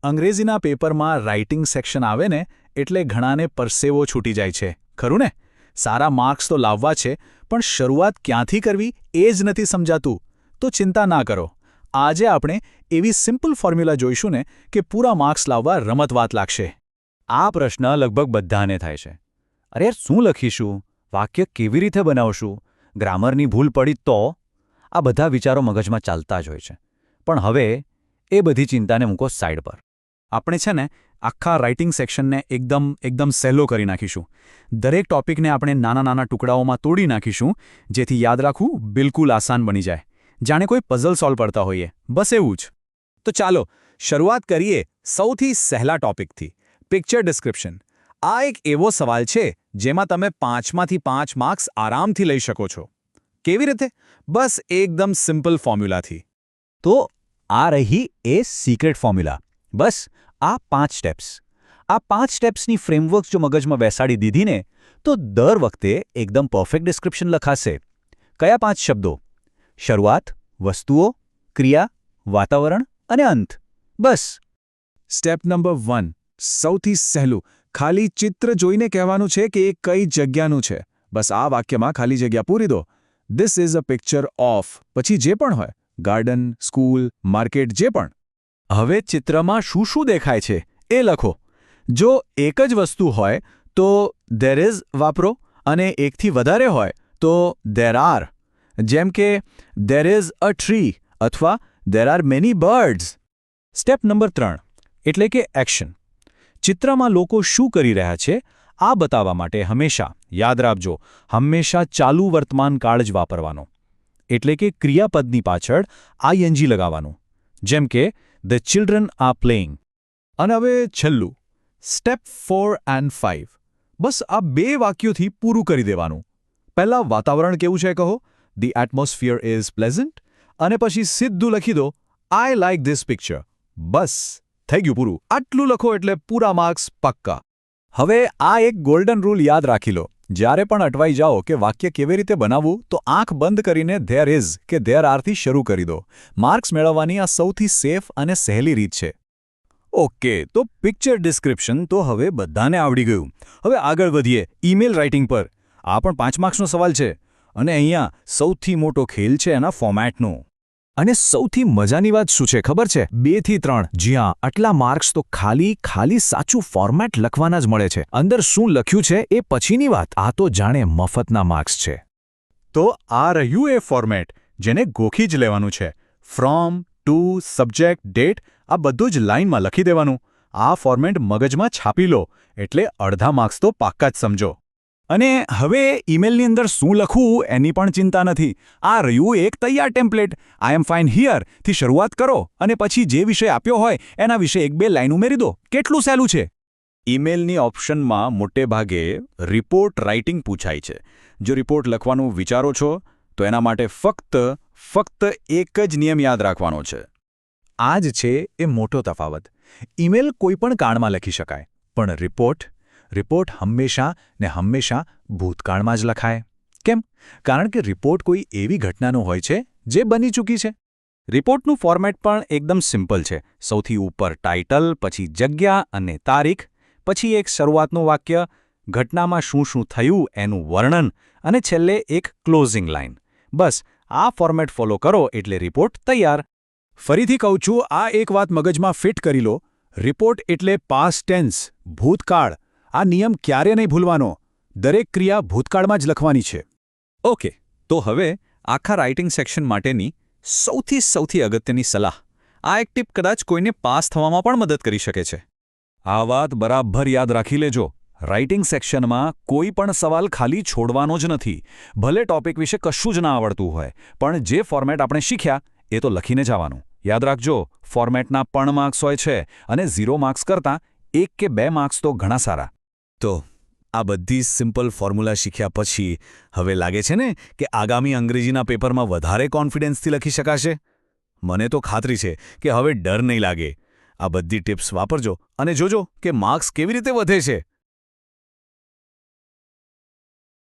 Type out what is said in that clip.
અંગ્રેજીના પેપરમાં writing section આવે ને એટલે ઘણાને પરસેવો છૂટી જાય છે, ખરું ને? સારા માર્ક્સ તો લાવવા છે, પણ શરૂઆત ક્યાંથી કરવી એ જ નથી સમજાતું. તો ચિંતા ના કરો. આજે આપણે એવી સિમ્પલ ફોર્મ્યુલા જોઈશું ને કે પૂરા માર્ક્સ લાવવા રમતવાત લાગશે. આ પ્રશ્ન લગભગ બધાને થાય છે. અરે યાર, શું લખીશું? વાક્ય કેવી રીતે બનાવશું? ગ્રામરની ભૂલ પડી તો? આ બધા વિચારો મગજમાં ચાલતા જ હોય છે. પણ હવે એ બધી ચિંતાને મૂકો સાઈડ પર. આપણે છે ને આખા રાઇટિંગ સેક્શનને એકદમ સહેલો કરી નાખીશું. દરેક ટોપિકને આપણે નાના નાના ટુકડાઓમાં તોડી નાખીશું, જેથી યાદ રાખવું બિલકુલ આસાન બની જાય, જાણે કોઈ પઝલ સોલ્વ કરતા હોઈએ, બસ એવું જ. તો ચાલો શરૂઆત કરીએ સૌથી સહેલા ટોપિકથી, પિક્ચર ડિસ્ક્રિપ્શન. આ એક એવો સવાલ છે જેમાં તમે 5માંથી 5 માર્ક્સ આરામથી લઈ શકો છો. કેવી રીતે? બસ એકદમ સિમ્પલ ફોર્મ્યુલાથી. તો આ રહી એ સિક્રેટ ફોર્મ્યુલા. બસ આ 5 સ્ટેપ્સ. આ 5 સ્ટેપ્સની ફ્રેમવર્ક જો મગજમાં બેસાડી દીધી ને, તો દર વખતે એકદમ પરફેક્ટ ડિસ્ક્રિપ્શન લખાશે. કયા 5 શબ્દો? શરૂઆત, વસ્તુઓ, ક્રિયા, વાતાવરણ અને અંત. બસ. સ્ટેપ નંબર 1, સૌથી સહેલું. ખાલી ચિત્ર જોઈને કહેવાનું છે કે એ કઈ જગ્યાનું છે. બસ આ વાક્યમાં ખાલી જગ્યા પૂરી દો. This is a picture of, પછી જે પણ હોય, ગાર્ડન, સ્કૂલ, માર્કેટ, જે પણ. હવે ચિત્રમાં શું શું દેખાય છે એ લખો. જો એક જ વસ્તુ હોય તો ધેર ઇઝ વાપરો, અને એકથી વધારે હોય તો ધેર આર. જેમ કે ધેર ઇઝ અ ટ્રી અથવા there are many birds. Step number 3 એટલે કે એક્શન. ચિત્રમાં લોકો શું કરી રહ્યા છે આ બતાવવા માટે હંમેશા, યાદ રાખજો, હંમેશા ચાલુ વર્તમાન કાળ જ વાપરવાનો. એટલે કે ક્રિયાપદની પાછળ આઈએનજી લગાવવાનું. જેમ કે The children are playing. અને હવે છેલ્લું, સ્ટેપ 4 and 5. બસ આ 2 વાક્યોથી પૂરું કરી દેવાનું. પહેલાં વાતાવરણ કેવું છે કહો, The atmosphere is pleasant. અને પછી સીધું લખી દો, I like this picture. બસ થઈ ગયું પૂરું. આટલું લખો એટલે પૂરા માર્ક્સ પક્કા. હવે આ એક ગોલ્ડન રૂલ યાદ રાખી લો. જ્યારે પણ અટવાઈ જાઓ કે વાક્ય કેવી રીતે બનાવવું, તો આંખ બંધ કરીને ધેર ઇઝ કે ધેર આરથી શરૂ કરી દો. માર્ક્સ મેળવવાની આ સૌથી સેફ અને સહેલી રીત છે. ઓકે, તો પિક્ચર ડિસ્ક્રિપ્શન તો હવે બધાને આવડી ગયું. હવે આગળ વધીએ ઈમેલ રાઇટિંગ પર. આ પણ 5 માર્ક્સનો સવાલ છે. અને અહીંયા સૌથી મોટો ખેલ છે એના ફોર્મેટનો. અને સૌથી મજાની વાત શું છે ખબર છે? 2 થી 3. જી હા, આટલા માર્ક્સ તો ખાલી સાચું ફોર્મેટ લખવાના જ મળે છે. અંદર શું લખ્યું છે એ પછીની વાત. આ તો જાણે મફતના માર્ક્સ છે. તો આ રહ્યું એ ફોર્મેટ જેને ગોખી જ લેવાનું છે. ફ્રોમ, ટુ, સબ્જેક્ટ, ડેટ, આ બધું જ લાઇનમાં લખી દેવાનું. આ ફોર્મેટ મગજમાં છાપી લો એટલે અડધા માર્ક્સ તો પાક્કા જ સમજો. અને હવે ઈમેલની અંદર શું લખવું એની પણ ચિંતા નથી. આ રહ્યું એક તૈયાર template. I am fine here થી શરૂઆત કરો અને પછી જે વિષય આપ્યો હોય એના વિશે 1-2 લાઇન ઉમેરી દો. કેટલું સહેલું છે. ઈમેલની ઓપ્શનમાં મોટે ભાગે રિપોર્ટ રાઇટિંગ પૂછાય છે. જો રિપોર્ટ લખવાનું વિચારો છો તો એના માટે ફક્ત એક જ નિયમ યાદ રાખવાનો છે. આ જ છે એ મોટો તફાવત. ઈમેલ કોઈપણ કાળમાં લખી શકાય, પણ રિપોર્ટ હંમેશા ભૂતકાળમાં જ લખાય. કેમ? કારણ કે રિપોર્ટ કોઈ એવી ઘટનાનો હોય છે જે બની ચૂકી છે. રિપોર્ટનું ફોર્મેટ પણ એકદમ સિમ્પલ છે. સૌથી ઉપર ટાઇટલ, પછી જગ્યા અને તારીખ, પછી એક શરૂઆતનું વાક્ય, ઘટનામાં શું થયું એનું વર્ણન, અને છેલ્લે એક ક્લોઝિંગ લાઇન. બસ આ ફોર્મેટ ફોલો કરો એટલે રિપોર્ટ તૈયાર. ફરીથી કહું છું, આ એક વાત મગજમાં ફિટ કરી લો. રિપોર્ટ એટલે પાસ્ટ ટેન્સ, ભૂતકાળ. આ નિયમ ક્યારે નહીં ભૂલવાનો. દરેક ક્રિયા ભૂતકાળમાં જ લખવાની છે. ઓકે, તો હવે આખા રાઇટિંગ સેક્શન માટેની સૌથી અગત્યની સલાહ. આ એક ટીપ કદાચ કોઈને પાસ થવામાં પણ મદદ કરી શકે છે. આ વાત બરાબર યાદ રાખી લેજો. રાઇટિંગ સેક્શનમાં કોઈ પણ સવાલ ખાલી છોડવાનો જ નથી. ભલે ટોપિક વિશે કશું જ ના આવડતું હોય, પણ જે ફોર્મેટ આપણે શીખ્યા એ તો લખીને જવાનું. યાદ રાખજો, ફોર્મેટના પણ માર્ક્સ હોય છે, અને 0 માર્ક્સ કરતાં 1 કે 2 માર્ક્સ તો ઘણા સારા. તો આ બધી સિમ્પલ ફોર્મ્યુલા શીખ્યા પછી હવે લાગે છે ને કે આગામી અંગ્રેજીના પેપરમાં વધારે કોન્ફિડન્સથી લખી શકાશે? મને તો ખાતરી છે કે હવે ડર નહીં લાગે. આ બધી ટિપ્સ વાપરજો અને જોજો કે માર્ક્સ કેવી રીતે વધે છે.